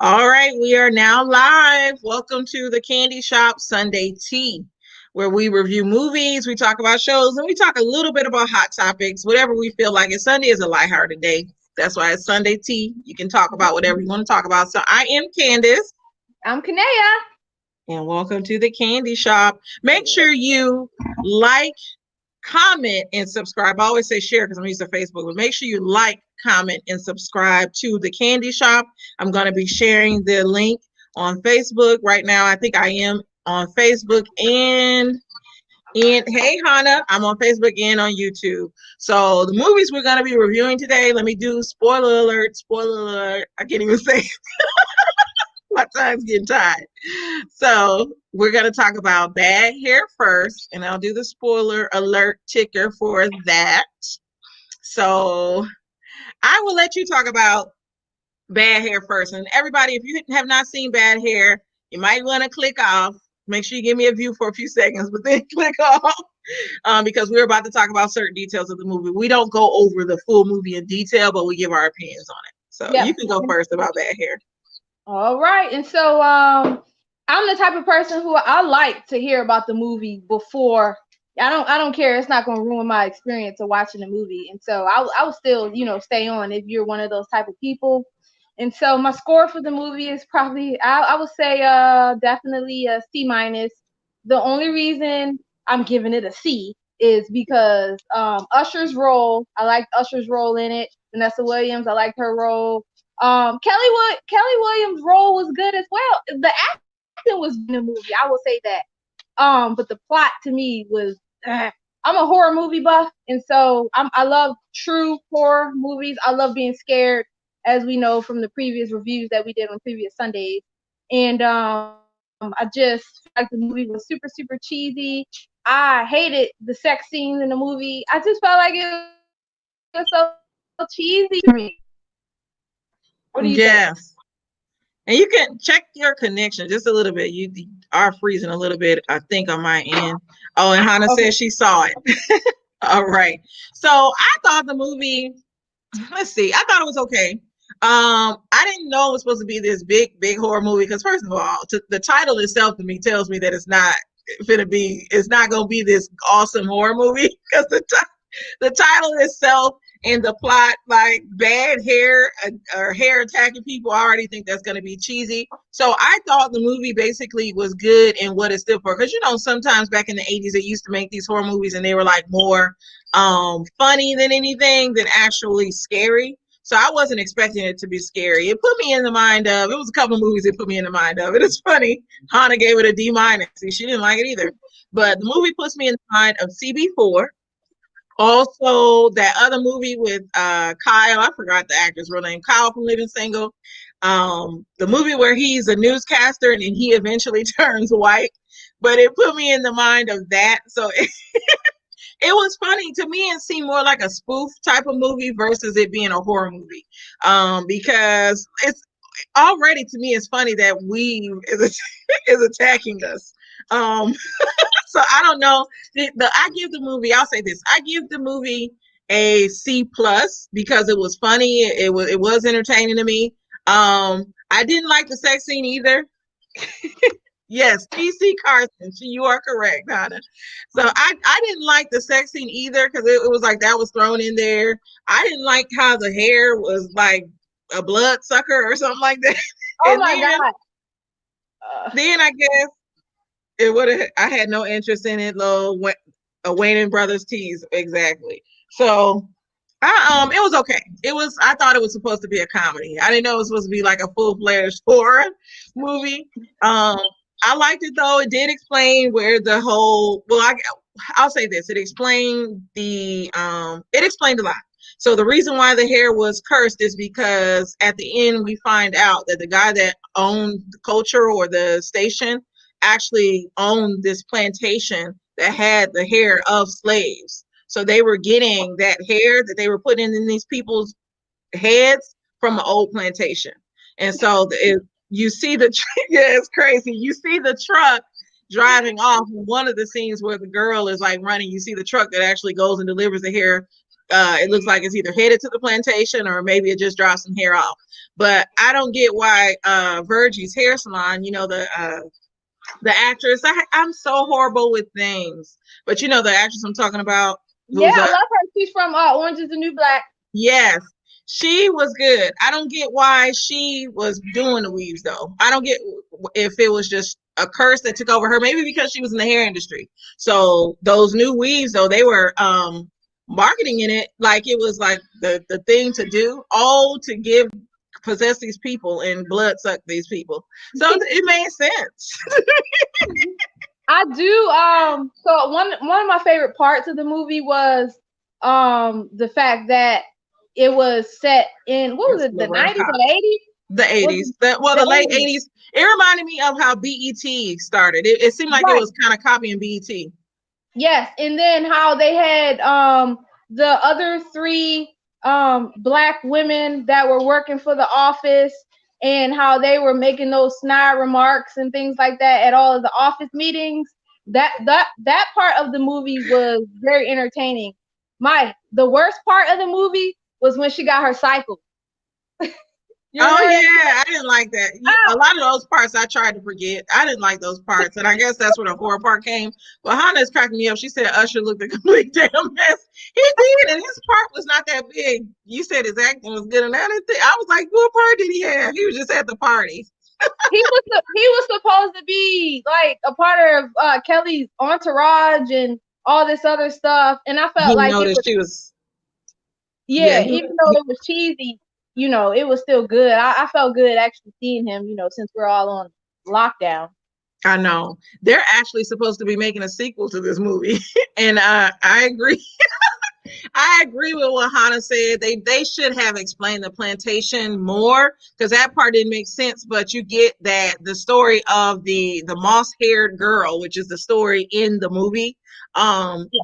All right, we are now live. Welcome to the Candy Shop Sunday Tea, where we review movies, we talk about shows, and we talk a little bit about hot topics, whatever we feel like. And Sunday is a lighthearted day. That's why it's Sunday Tea. You can talk about whatever you want to talk about. So I am Candace. I'm Kanea. And welcome to the Candy Shop. Make sure you like, comment, and subscribe. I always say share because I'm using Facebook, but make sure you like, comment, and subscribe to the Candy Shop. I'm going to be sharing the link on Facebook right now. I think I am on Facebook and hey Hannah, I'm on Facebook and on YouTube. So the movies we're going to be reviewing today, let me do spoiler alert, spoiler alert. I can't even say my time's getting tired. So we're going to talk about Bad Hair first, and I'll do the spoiler alert ticker for that. So I will let you talk about Bad Hair first. And everybody, if you have not seen Bad Hair, you might want to click off. Make sure you give me a view for a few seconds, but then click off because we're about to talk about certain details of the movie. We don't go over the full movie in detail, but we give our opinions on it. So Yep. you can go first about Bad Hair. All right. And so I'm the type of person who I like to hear about the movie before. I don't care. It's not going to ruin my experience of watching the movie. And so I will still, stay on if you're one of those type of people. And so my score for the movie is probably I would say definitely a C minus. The only reason I'm giving it a C is because Usher's role, I liked Usher's role in it. Vanessa Williams, I liked her role. Kelly Williams' role was good as well. The acting was in the movie, I will say that. But the plot to me was. I'm a horror movie buff, and so I love true horror movies. I love being scared, as we know from the previous reviews that we did on previous Sundays. And I just felt like the movie was super, super cheesy. I hated the sex scenes in the movie. I just felt like it was so cheesy to me. What do you think? Yes. And you can check your connection just a little bit. You are freezing a little bit, I think, on my end. Oh, and Hannah said she saw it. All right. So I thought the movie, let's see, I thought it was okay. I didn't know it was supposed to be this big, big horror movie because first of all, the title itself to me tells me that it's not gonna be this awesome horror movie because the title itself and the plot, like bad hair or hair attacking people, I already think that's going to be cheesy. So I thought the movie basically was good in what it stood for. Because, sometimes back in the 80s, they used to make these horror movies and they were like more funny than anything than actually scary. So I wasn't expecting it to be scary. It put me in the mind of, it was a couple of movies that put me in the mind of. It is funny. Hannah gave it a D minus. She didn't like it either. But the movie puts me in the mind of CB4. Also, that other movie with Kyle, I forgot the actor's real name, Kyle from Living Single. The movie where he's a newscaster and he eventually turns white. But it put me in the mind of that. So it was funny to me. It seemed more like a spoof type of movie versus it being a horror movie. Because it's already, to me, it's funny that weave is attacking us. So I don't know. I give the movie. I'll say this. I give the movie a C plus because it was funny. It was entertaining to me. I didn't like the sex scene either. Yes, PC Carson. You are correct, Hannah. So I didn't like the sex scene either because it was like that was thrown in there. I didn't like how the hair was like a blood sucker or something like that. Oh And my God. then I guess it would have. I had no interest in it. A Wayne and Brothers tease exactly. So, it was okay. It was. I thought it was supposed to be a comedy. I didn't know it was supposed to be like a full-fledged horror movie. I liked it though. It did explain where the whole. Well, I'll say this. It explained the. It explained a lot. So the reason why the hair was cursed is because at the end we find out that the guy that owned the culture or the station actually owned this plantation that had the hair of slaves. So they were getting that hair that they were putting in these people's heads from an old plantation. And so you see yeah, it's crazy. You see the truck driving off. One of the scenes where the girl is like running, you see the truck that actually goes and delivers the hair. It looks like it's either headed to the plantation or maybe it just drops some hair off. But I don't get why Virgie's hair salon, the actress. I'm so horrible with names, but you know the actress I'm talking about, Yeah, who's I love her. She's from Orange Is the New Black. yes, she was good. I don't get why she was doing the weaves though. I don't get if it was just a curse that took over her. Maybe because she was in the hair industry. So those new weaves though, they were marketing in it like it was like the thing to do, all to give possess these people and blood suck these people. So it made sense. I do. So one of my favorite parts of the movie was the fact that it was set in, what was it, the 90s or the 80s? The 80s. The late 80s. It reminded me of how BET started. It seemed like it was kind of copying BET. Yes, and then how they had the other three black women that were working for the office, and how they were making those snide remarks and things like that at all of the office meetings. That part of the movie was very entertaining. The worst part of the movie was when she got her cycle. Oh yeah, I didn't like that. A lot of those parts I tried to forget. I didn't like those parts, and I guess that's where the horror part came. But Hannah's cracking me up. She said Usher looked a complete damn mess. He did, and his part was not that big. You said his acting was good, and I was like, what part did he have? He was just at the party. He was supposed to be like a part of Kelly's entourage and all this other stuff, and I felt like she was. Yeah, even though it was cheesy, it was still good. I felt good actually seeing him, since we're all on lockdown. I know. They're actually supposed to be making a sequel to this movie. And I agree. I agree with what Hannah said. They should have explained the plantation more, because that part didn't make sense. But you get that the story of the moss-haired girl, which is the story in the movie,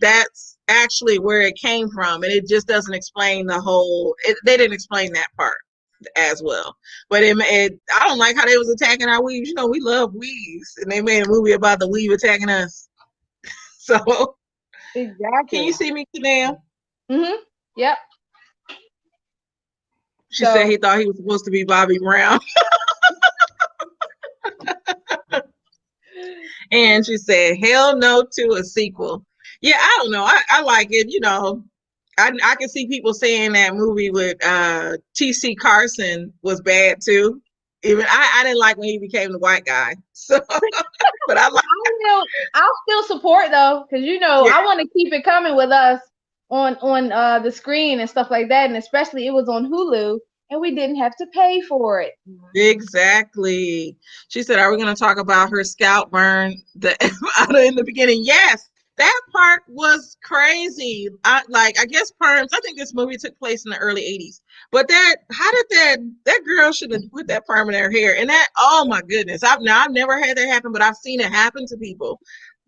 that's actually where it came from, and it just doesn't explain the whole. They didn't explain that part as well. But I don't like how they was attacking our weaves. We love weaves, and they made a movie about the weave attacking us. So exactly. Can you see me, Chanel? Mm-hmm. Yep. She said he thought he was supposed to be Bobby Brown. And she said, hell no to a sequel. Yeah, I don't know. I like it. I can see people saying that movie with T.C. Carson was bad too. Even I didn't like when he became the white guy. So, but I like. I'll still support though, because I want to keep it coming with us on the screen and stuff like that, and especially it was on Hulu and we didn't have to pay for it. Exactly. She said, "Are we going to talk about her scalp burn in the beginning?" Yes. That part was crazy. I guess perms. I think this movie took place in the early 80s. But how did that girl should have put that perm in her hair? And oh my goodness. I've never had that happen, but I've seen it happen to people.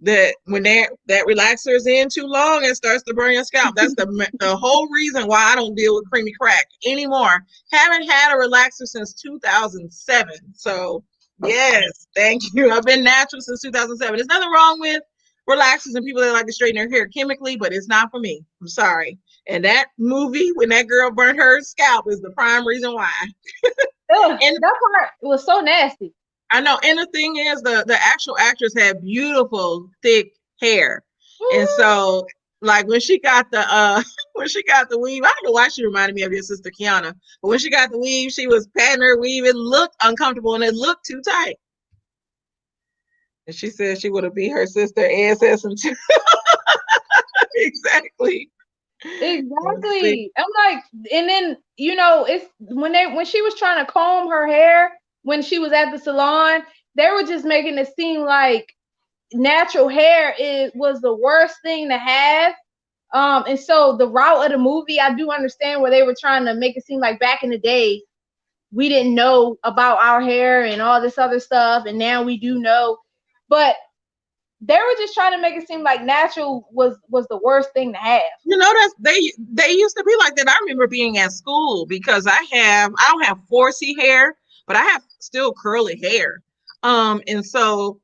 That when that relaxer is in too long, it starts to burn your scalp. That's the whole reason why I don't deal with creamy crack anymore. Haven't had a relaxer since 2007. So yes, thank you. I've been natural since 2007. There's nothing wrong with relaxers and people that like to straighten their hair chemically, but it's not for me. I'm sorry. And that movie, when that girl burned her scalp, is the prime reason why. And that part was so nasty. I know. And the thing is, the actual actress had beautiful, thick hair. And so, like, when she got the weave, I don't know why she reminded me of your sister Kiana, but when she got the weave, she was patting her weave. It looked uncomfortable and it looked too tight. And she said she would have beat her sister ASS and two. Exactly. I'm like, and then it's when she was trying to comb her hair when she was at the salon, they were just making it seem like natural hair was the worst thing to have. And so the route of the movie, I do understand where they were trying to make it seem like back in the day we didn't know about our hair and all this other stuff, and now we do know. But they were just trying to make it seem like natural was the worst thing to have. They used to be like that. I remember being at school because I don't have 4C hair, but I have still curly hair. And so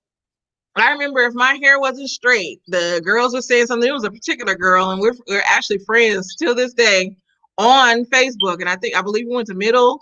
I remember if my hair wasn't straight, the girls were saying something. It was a particular girl, and we're actually friends till this day on Facebook. And I believe we went to middle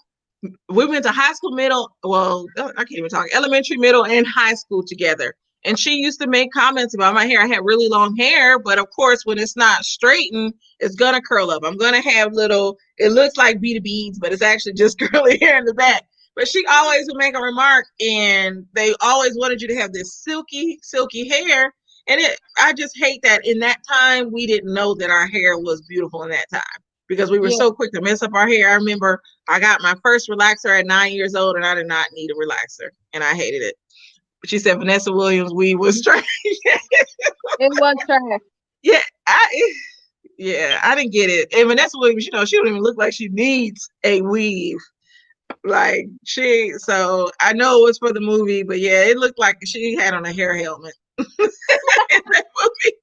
we went to high school, I can't even talk, elementary, middle, and high school together. And she used to make comments about my hair. I had really long hair, but of course, when it's not straightened, it's gonna curl up. I'm gonna have little, it looks like beads, but it's actually just curly hair in the back. But she always would make a remark, and they always wanted you to have this silky, silky hair. And I just hate that in that time, we didn't know that our hair was beautiful in that time because we were Yeah. so quick to mess up our hair. I remember I got my first relaxer at 9 years old, and I did not need a relaxer, and I hated it. She said Vanessa Williams' weave was trash. It was trash. yeah, I didn't get it. And Vanessa Williams, she don't even look like she needs a weave. Like so I know it was for the movie, but yeah, it looked like she had on a hair helmet in that movie.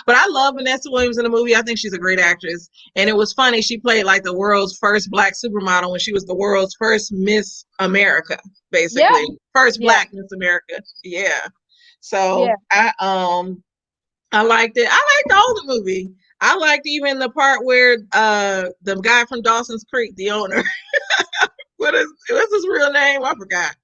But I love Vanessa Williams in the movie. I think she's a great actress. And it was funny. She played like the world's first black supermodel when she was the world's first Miss America, basically. Yeah. First Yeah. black Miss America. Yeah. So Yeah. I liked it. I liked all the movie. I liked even the part where the guy from Dawson's Creek, the owner, what's his real name? I forgot.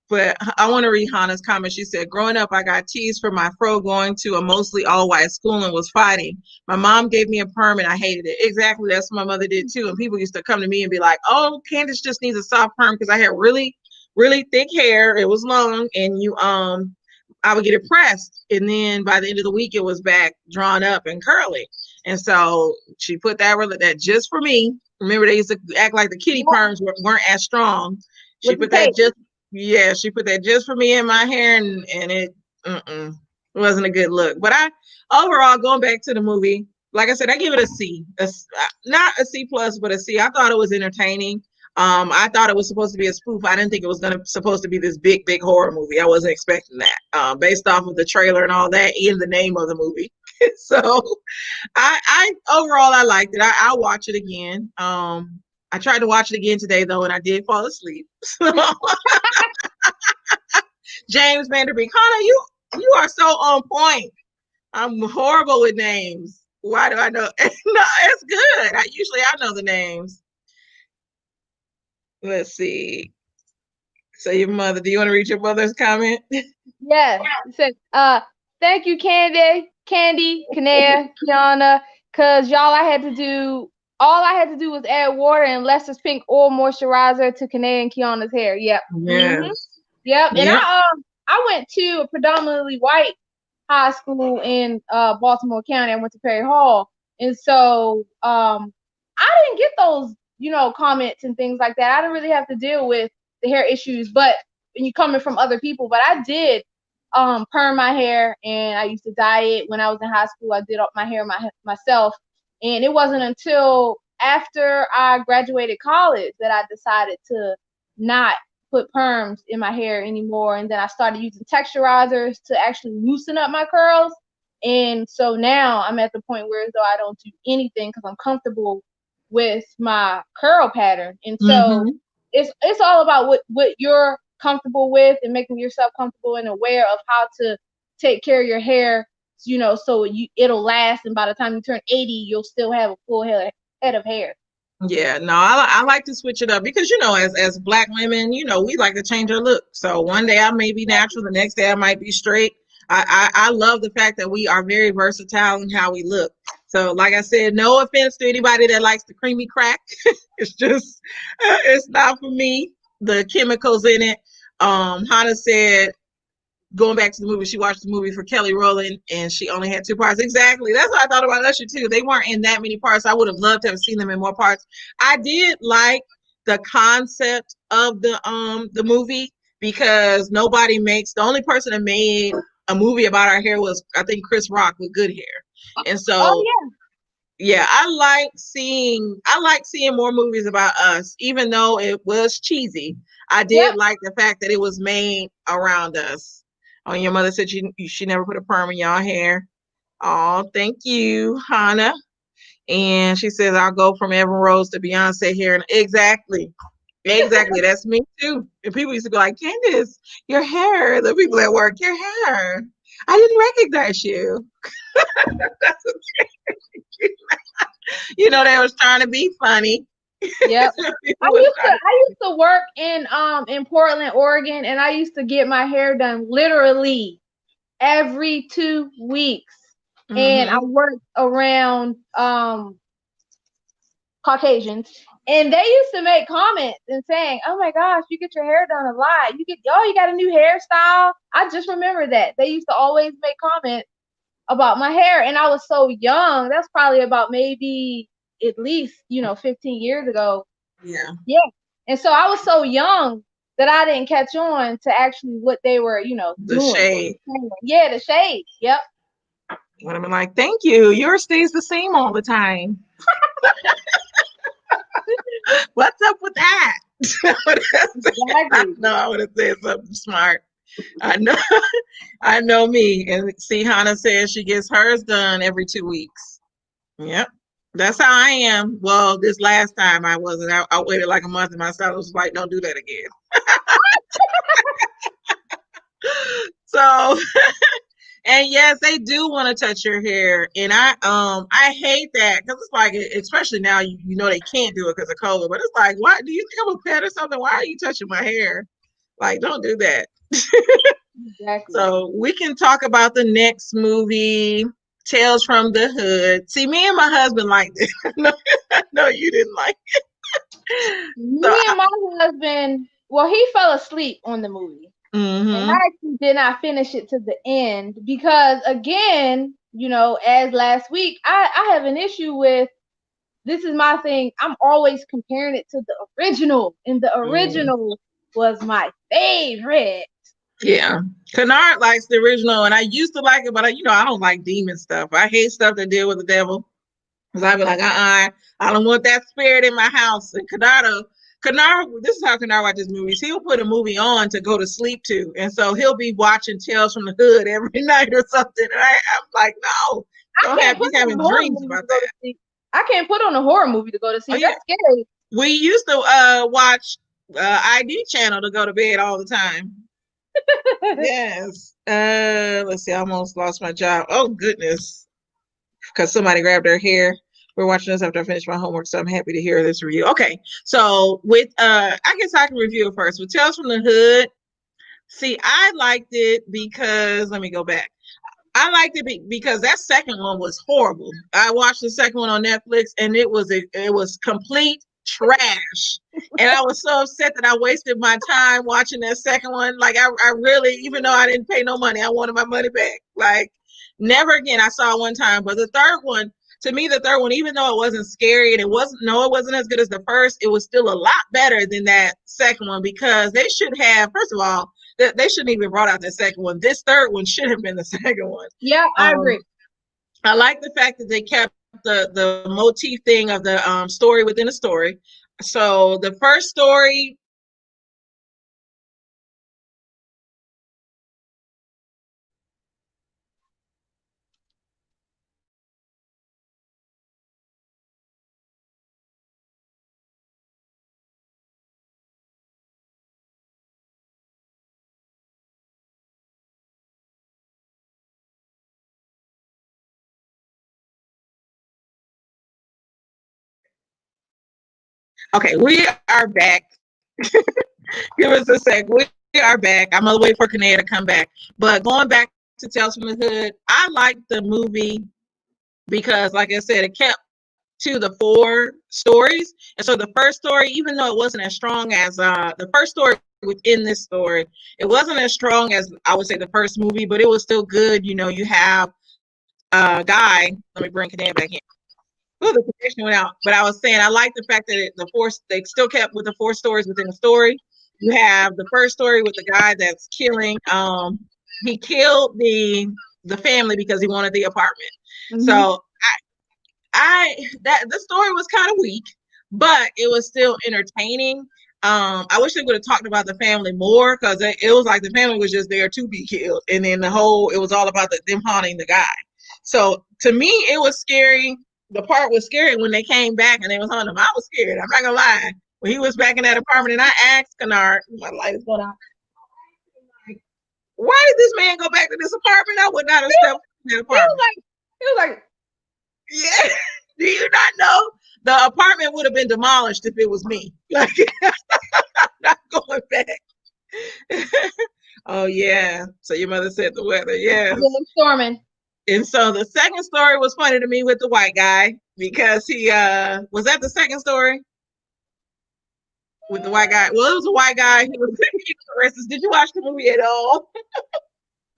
But I want to read Hannah's comment. She said, growing up, I got teased for my fro going to a mostly all-white school and was fighting. My mom gave me a perm and I hated it. Exactly. That's what my mother did too. And people used to come to me and be like, oh, Candace just needs a soft perm because I had really, really thick hair. It was long and I would get it pressed. And then by the end of the week, it was back drawn up and curly. And so she put that just for me. Remember, they used to act like the kitty perms weren't as strong. She put that just for me in my hair, and it wasn't a good look. But overall, going back to the movie, like I said, I give it a C. Not a C plus, but a C. I thought it was entertaining. I thought it was supposed to be a spoof. I didn't think it was supposed to be this big, big horror movie. I wasn't expecting that, based off of the trailer and all that, and the name of the movie. So, I overall I liked it. I'll watch it again. I tried to watch it again today though, and I did fall asleep. So, James Vanderbeek, Hannah, you are so on point. I'm horrible with names. Why do I know? No, it's good. I know the names. Let's see. So your mother, do you want to read your mother's comment? Yeah. It said, thank you, Candy, Kanea, Kiana, because all I had to do was add water and Lester's pink oil moisturizer to Kanea and Kiana's hair. Yep. Yes. Mm-hmm. Yep. And Yep. I went to a predominantly white high school in Baltimore County. I went to Perry Hall. And so I didn't get those, comments and things like that. I didn't really have to deal with the hair issues, but when you coming from other people, but I did perm my hair, and I used to dye it when I was in high school. I did up my hair myself, and it wasn't until after I graduated college that I decided to not put perms in my hair anymore, and then I started using texturizers to actually loosen up my curls. And so now I'm at the point where though I don't do anything because I'm comfortable with my curl pattern. And so it's all about what you're comfortable with and making yourself comfortable and aware of how to take care of your hair, so it'll last, and by the time you turn 80 you'll still have a full head of hair. Yeah, no, I like to switch it up because as Black women, we like to change our look. So one day I may be natural, the next day I might be straight. I love the fact that we are very versatile in how we look. So like I said, no offense to anybody that likes the creamy crack. It's just it's not for me. The chemicals in it. Hannah said, going back to the movie, she watched the movie for Kelly Rowland and she only had 2 parts. Exactly. That's what I thought about Usher too. They weren't in that many parts. I would have loved to have seen them in more parts. I did like the concept of the movie because the only person that made a movie about our hair was, I think, Chris Rock with good hair. And so yeah, I like seeing more movies about us, even though it was cheesy. I did like the fact that it was made around us. Oh, your mother said she never put a perm in y'all hair. Oh, thank you, Hannah. And she says, I'll go from Evan Rose to Beyonce hair. And exactly. That's me too. And people used to go like, Candace, your hair. The people at work, your hair. I didn't recognize you. That's okay. They was trying to be funny. Yep. People would try to. I used to work in Portland, Oregon, and I used to get my hair done literally every 2 weeks. And I Mm-hmm. worked around Caucasians, and they used to make comments and saying, "Oh my gosh, you get your hair done a lot. You got a new hairstyle." I just remember that they used to always make comments about my hair, and I was so young. That's probably about maybe at least 15 years ago. Yeah. Yeah, and so I was so young that I didn't catch on to actually what they were The doing. shade. Yeah, the shade. Yep. Would have been like, thank you. Yours stays the same all the time. What's up with that? I Exactly. know I would have said something smart. I know I know me. And see, Hannah says she gets hers done every 2 weeks. Yep. That's how I am. Well, this last time I wasn't. I waited like a month and my stylist was like, don't do that again. So and yes, they do want to touch your hair. And I hate that because it's like especially now you know they can't do it because of COVID, but it's like, why do you think I'm a pet or something? Why are you touching my hair? Like, don't do that. Exactly. So we can talk about the next movie, Tales from the Hood. See, me and my husband liked it. No, you didn't like it. So, Me and my husband, well, he fell asleep on the movie. And mm-hmm, I actually did not finish it to the end because, again, as last week, I have an issue with this is my thing. I'm always comparing it to the original, and the mm, original was my favorite. yeah. Kennard likes the original, and I used to like it, but I don't like demon stuff. I hate stuff that deal with the devil. Because I'd be like, I don't want that spirit in my house. And Kennard, this is how Kennard watches movies. He'll put a movie on to go to sleep to. And so he'll be watching Tales from the Hood every night or something. And I'm like, no, I don't can't have, put he's on having a horror dreams movie to about go to that. sleep. I can't put on a horror movie to go to Oh, sleep. yeah. That's scary. We used to watch ID channel to go to bed all the time. Yes. Let's see. I almost lost my job. Oh, goodness. Because somebody grabbed her hair. We're watching this after I finish my homework, so I'm happy to hear this review. Okay, so with I guess I can review it first. With Tales from the Hood, see, I liked it because let me go back. I liked it because that second one was horrible. I watched the second one on Netflix, and it was complete trash. And I was so upset that I wasted my time watching that second one. Like I really, even though I didn't pay no money, I wanted my money back. Like never again. I saw it one time, but the third one, to me, the third one, even though it wasn't scary and it wasn't as good as the first, it was still a lot better than that second one because they should have, first of all, they shouldn't even brought out the second one. This third one should have been the second one. Yeah, I Um, agree. I like the fact that they kept the motif thing of the story within a story. So the first story. Okay, we are back. Give us a sec. We are back. I'm gonna wait for Kanea to come back. But going back to Tales from the Hood, I liked the movie because, like I said, it kept to the four stories. And so the first story, even though it wasn't as strong as the first story within this story, it wasn't as strong as I would say the first movie, but it was still good. You have a guy. Let me bring Kanea back in. Oh, the connection went out. But I was saying I like the fact that they still kept with the four stories within the story. You have the first story with the guy that's killing. He killed the family because he wanted the apartment. Mm-hmm. So I that the story was kind of weak, but it was still entertaining. I wish they would have talked about the family more because it was like the family was just there to be killed, and then it was all about them haunting the guy. So to me, it was scary. The part was scary when they came back and they was haunting him. I was scared. I'm not gonna lie. When he was back in that apartment, and I asked Kennard, my light is going out. Why did this man go back to this apartment? I would not have stepped in that He was apartment. like, he was like, Yeah. Do you not know? The apartment would have been demolished if it was me. Like, I'm not going back. Oh yeah. So your mother said the weather. Yes. Yeah, I'm storming. And so the second story was funny to me with the white guy because he was that the second story with the white guy. Well, it was a white guy. He was racist. Did you watch the movie at all?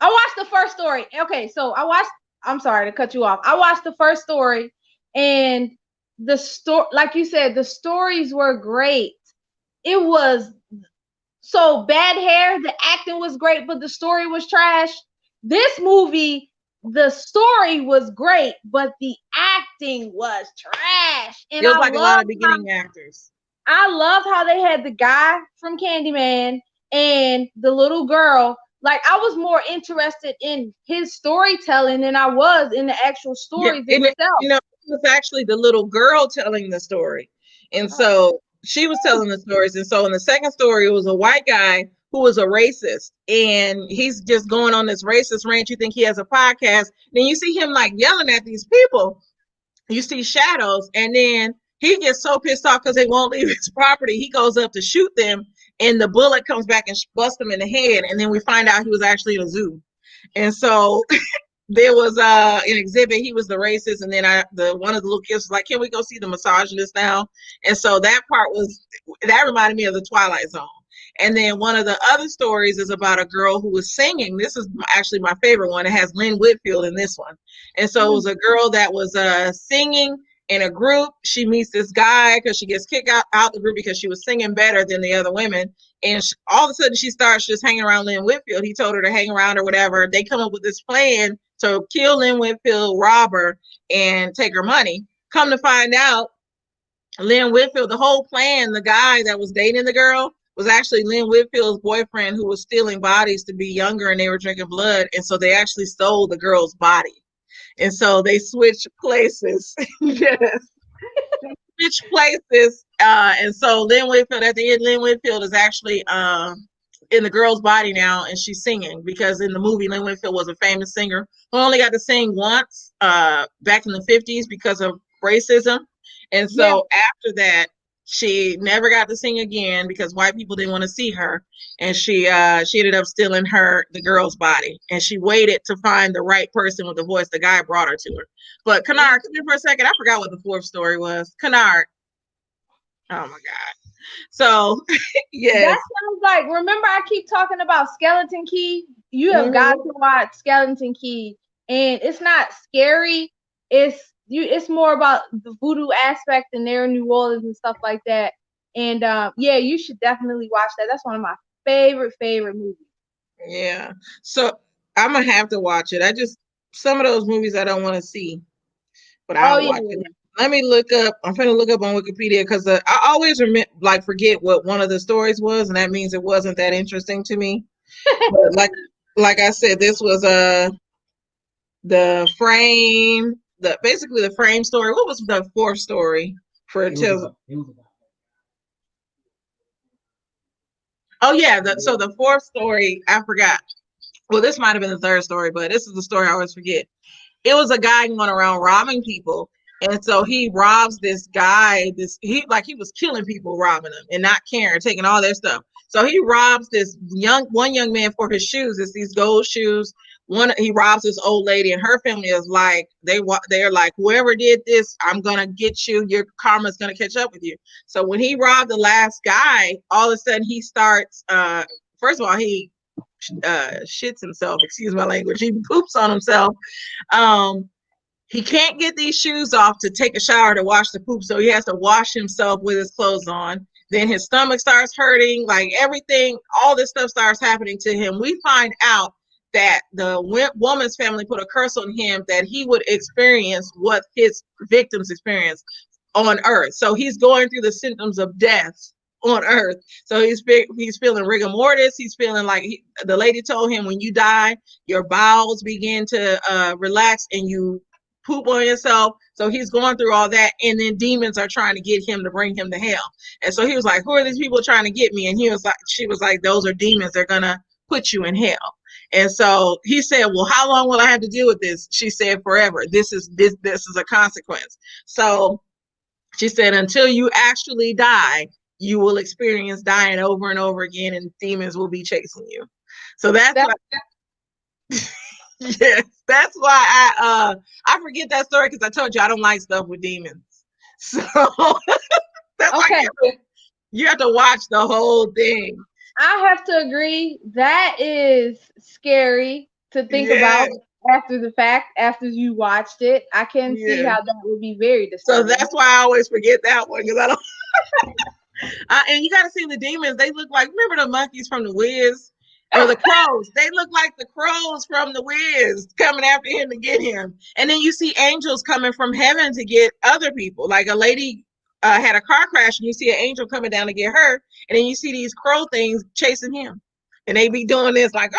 I watched the first story. Okay, so I'm sorry to cut you off. I watched the first story, and the story, like you said, the stories were great. It was so Bad Hair. The acting was great, but the story was trash. This movie, the story was great, but the acting was trash. And It was like a lot of beginning actors. I love how they had the guy from Candyman and the little girl. Like, I was more interested in his storytelling than I was in the actual stories itself. You know, it was actually the little girl telling the story. And so she was telling the stories. And so in the second story, it was a white guy who was a racist. And he's just going on this racist rant. You think he has a podcast. Then you see him like yelling at these people. You see shadows. And then he gets so pissed off because they won't leave his property. He goes up to shoot them. And the bullet comes back and busts him in the head. And then we find out he was actually in a zoo. And so there was an exhibit. He was the racist. And then one of the little kids was like, can we go see the misogynist now? And so that reminded me of the Twilight Zone. And then one of the other stories is about a girl who was singing. This is actually my favorite one. It has Lynn Whitfield in this one. And so it was a girl that was singing in a group. She meets this guy because she gets kicked out the group because she was singing better than the other women. And all of a sudden she starts just hanging around Lynn Whitfield. He told her to hang around or whatever. They come up with this plan to kill Lynn Whitfield, rob her, and take her money. Come to find out, Lynn Whitfield, the whole plan, the guy that was dating the girl was actually Lynn Whitfield's boyfriend who was stealing bodies to be younger, and they were drinking blood. And so they actually stole the girl's body. And so they switched places. Yes. Switched places. And so Lynn Whitfield, at the end, Lynn Whitfield is actually in the girl's body now, and she's singing because in the movie, Lynn Whitfield was a famous singer who only got to sing once back in the 50s because of racism. And so after that, she never got to sing again because white people didn't want to see her. And she ended up stealing the girl's body. And she waited to find the right person with the voice. The guy brought her to her. But Kennard, come here for a second. I forgot what the fourth story was. Kennard. Oh my God. So, yes. That sounds like, remember I keep talking about Skeleton Key? You have got to watch Skeleton Key. And it's not scary. It's more about the voodoo aspect, and they're in New Orleans and stuff like that. And you should definitely watch that. That's one of my favorite movies. Yeah. So I'm gonna have to watch it. Some of those movies I don't want to see, but I'll watch it. Let me look up. I'm gonna look up on Wikipedia because I always forget what one of the stories was, and that means it wasn't that interesting to me. But like I said, this was the frame. Basically the frame story. What was the fourth story for Oh yeah, so the fourth story, I forgot. Well, this might have been the third story, but this is the story I always forget. It was a guy going around robbing people, and so he robs this guy. He was killing people, robbing them, and not caring, taking all their stuff. So he robs one young man for his shoes. It's these gold shoes. He robs this old lady, and her family is like, they're like, whoever did this, I'm gonna get you. Your karma's gonna catch up with you. So when he robbed the last guy, all of a sudden he starts. First of all, he shits himself. Excuse my language. He poops on himself. He can't get these shoes off to take a shower to wash the poop, so he has to wash himself with his clothes on. Then his stomach starts hurting, like everything, all this stuff starts happening to him. We find out that the woman's family put a curse on him that he would experience what his victims experience on Earth. So he's going through the symptoms of death on Earth. So he's feeling rigor mortis. He's feeling like the lady told him, when you die, your bowels begin to relax and you poop on yourself. So he's going through all that, and then demons are trying to get him to bring him to hell. And so he was like, who are these people trying to get me? And she was like, those are demons. They're gonna put you in hell. And so he said, well, how long will I have to deal with this? She said, forever. This is a consequence. So she said, until you actually die, you will experience dying over and over again, and demons will be chasing you. So that's why, yes, that's why I forget that story, because I told you I don't like stuff with demons. So that's okay. why you have to watch the whole thing. I have to agree. That is scary to think about after the fact, after you watched it. I can see how that would be very disturbing. So that's why I always forget that one, because I don't. And you got to see the demons. They look like, remember the monkeys from the Wiz? Or the crows. They look like the crows from the Wiz coming after him to get him. And then you see angels coming from heaven to get other people. Like a lady had a car crash, and you see an angel coming down to get her. And then you see these crow things chasing him. And they be doing this like,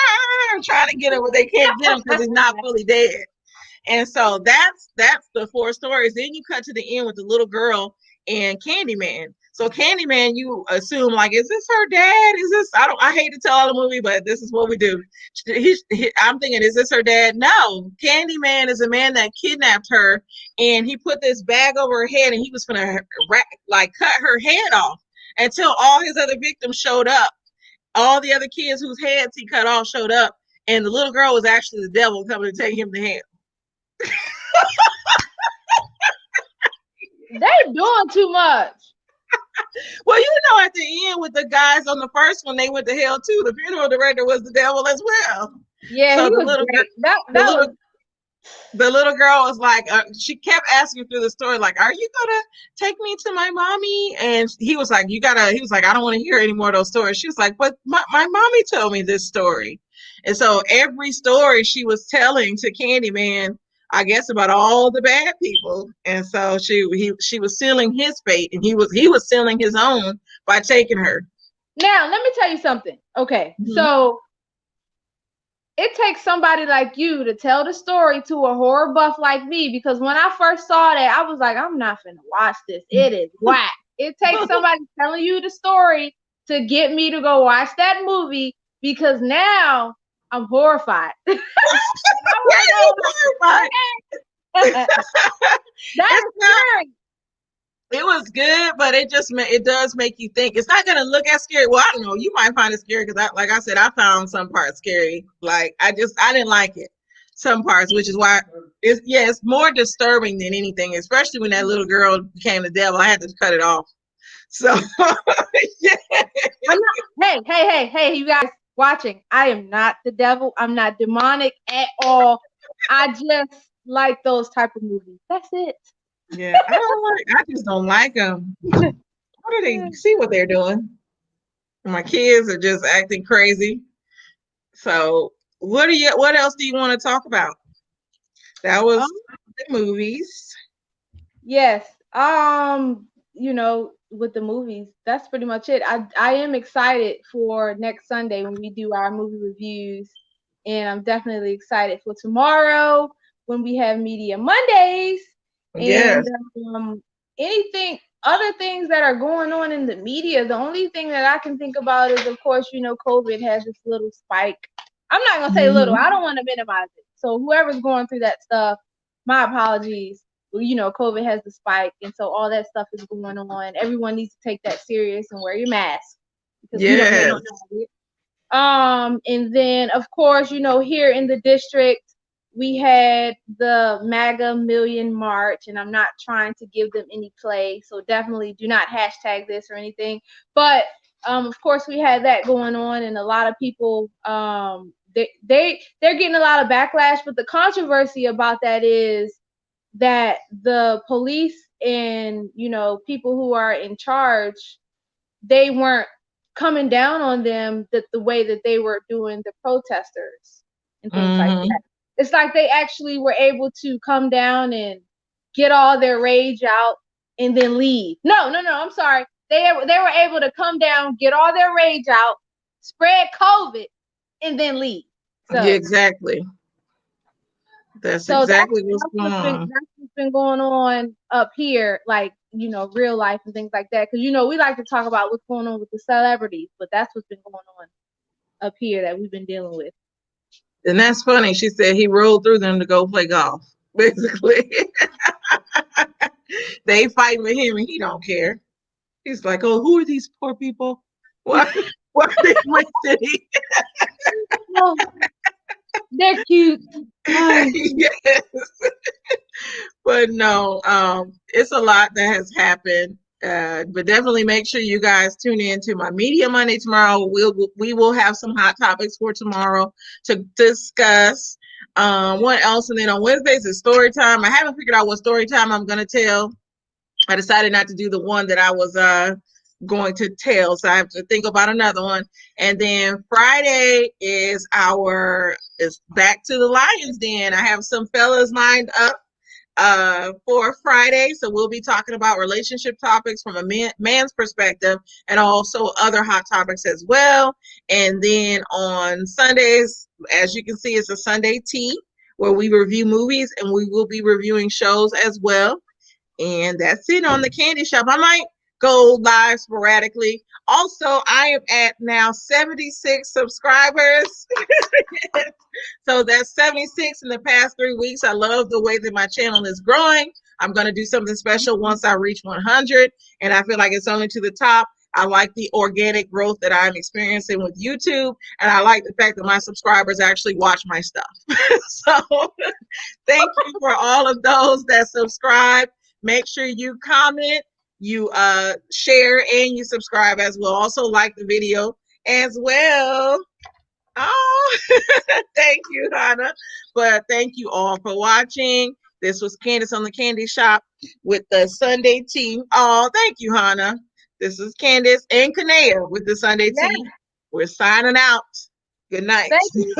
trying to get him, but they can't get him because he's not fully dead. And so that's the 4 stories. Then you cut to the end with the little girl and Candyman. So Candyman, you assume like, is this her dad? Is this? I hate to tell all the movie, but this is what we do. I'm thinking, is this her dad? No, Candyman is a man that kidnapped her, and he put this bag over her head, and he was gonna like cut her head off until all his other victims showed up. All the other kids whose heads he cut off showed up, and the little girl was actually the devil coming to take him to hell. They doing too much. Well, you know, at the end with the guys on the first one, they went to hell too. The funeral director was the devil as well. Yeah, so he was great. The little girl was like, she kept asking through the story, like, "Are you gonna take me to my mommy?" And he was like, He was like, "I don't want to hear any more of those stories." She was like, "But my mommy told me this story." And so every story she was telling to Candyman, I guess, about all the bad people. And so she was sealing his fate, and he was sealing his own by taking her. Now, let me tell you something. Okay, so it takes somebody like you to tell the story to a horror buff like me, because when I first saw that, I was like, I'm not finna watch this. It is whack. It takes somebody telling you the story to get me to go watch that movie, because now I'm horrified. Horrified. That is scary. It was good, but it does make you think. It's not gonna look as scary. Well, I don't know. You might find it scary because, like I said, I found some parts scary. Like I didn't like it. Some parts, which is why it's more disturbing than anything. Especially when that little girl became the devil, I had to cut it off. So yeah. Hey, you guys watching. I am not the devil. I'm not demonic at all. I just like those type of movies. That's it. Yeah, I just don't like them. What do they see what they're doing? My kids are just acting crazy. So what else do you want to talk about? That was the movies. Yes. With the movies, that's pretty much it. I am excited for next Sunday when we do our movie reviews, and I'm definitely excited for tomorrow when we have Media Mondays. Yes. And other things that are going on in the media, the only thing that I can think about is, of course, COVID has this little spike. I'm not going to say little. I don't want to minimize it. So whoever's going through that stuff, my apologies. COVID has the spike, and so all that stuff is going on. Everyone needs to take that serious and wear your mask, because we don't have it. And then, of course, here in the district, we had the MAGA Million March, and I'm not trying to give them any play, so definitely do not hashtag this or anything. But of course, we had that going on, and a lot of people they're getting a lot of backlash. But the controversy about that is that the police and people who are in charge, they weren't coming down on them the way that they were doing the protesters and things like that. It's like they actually were able to come down and get all their rage out and then leave. No, I'm sorry. They were able to come down, get all their rage out, spread COVID, and then leave. So, yeah, exactly. That's exactly what's going on. That's what's been going on up here, like, real life and things like that. Because, we like to talk about what's going on with the celebrities, but that's what's been going on up here that we've been dealing with. And that's funny. She said he rolled through them to go play golf. Basically, they fighting with him, and he don't care. He's like, "Oh, who are these poor people? Why? Why are they in my city?" Oh, they're cute. Oh, Yes. But no, it's a lot that has happened. But definitely make sure you guys tune in to my Media Monday tomorrow. We will have some hot topics for tomorrow to discuss. What else? And then on Wednesdays is story time. I haven't figured out what story time I'm gonna tell. I decided not to do the one that I was going to tell, so I have to think about another one. And then Friday is back to the Lions Den. I have some fellas lined up for Friday. So we'll be talking about relationship topics from a man's perspective and also other hot topics as well. And then on Sundays, as you can see, it's a Sunday tea where we review movies and we will be reviewing shows as well. And that's it on the Candy Shop. I might go live sporadically. Also, I am at now 76 subscribers. So that's 76 in the past 3 weeks. I love the way that my channel is growing. I'm going to do something special once I reach 100. And I feel like it's only to the top. I like the organic growth that I'm experiencing with YouTube. And I like the fact that my subscribers actually watch my stuff. So thank you for all of those that subscribe. Make sure you comment, you share, and you subscribe as well. Also like the video as well. Oh, thank you, Hannah. But thank you all for watching. This was Candace on the Candy Shop with the Sunday tea. Oh, thank you, Hannah. This is Candace and Kanea with the Sunday yeah. tea. We're signing out. Good night. Thank you.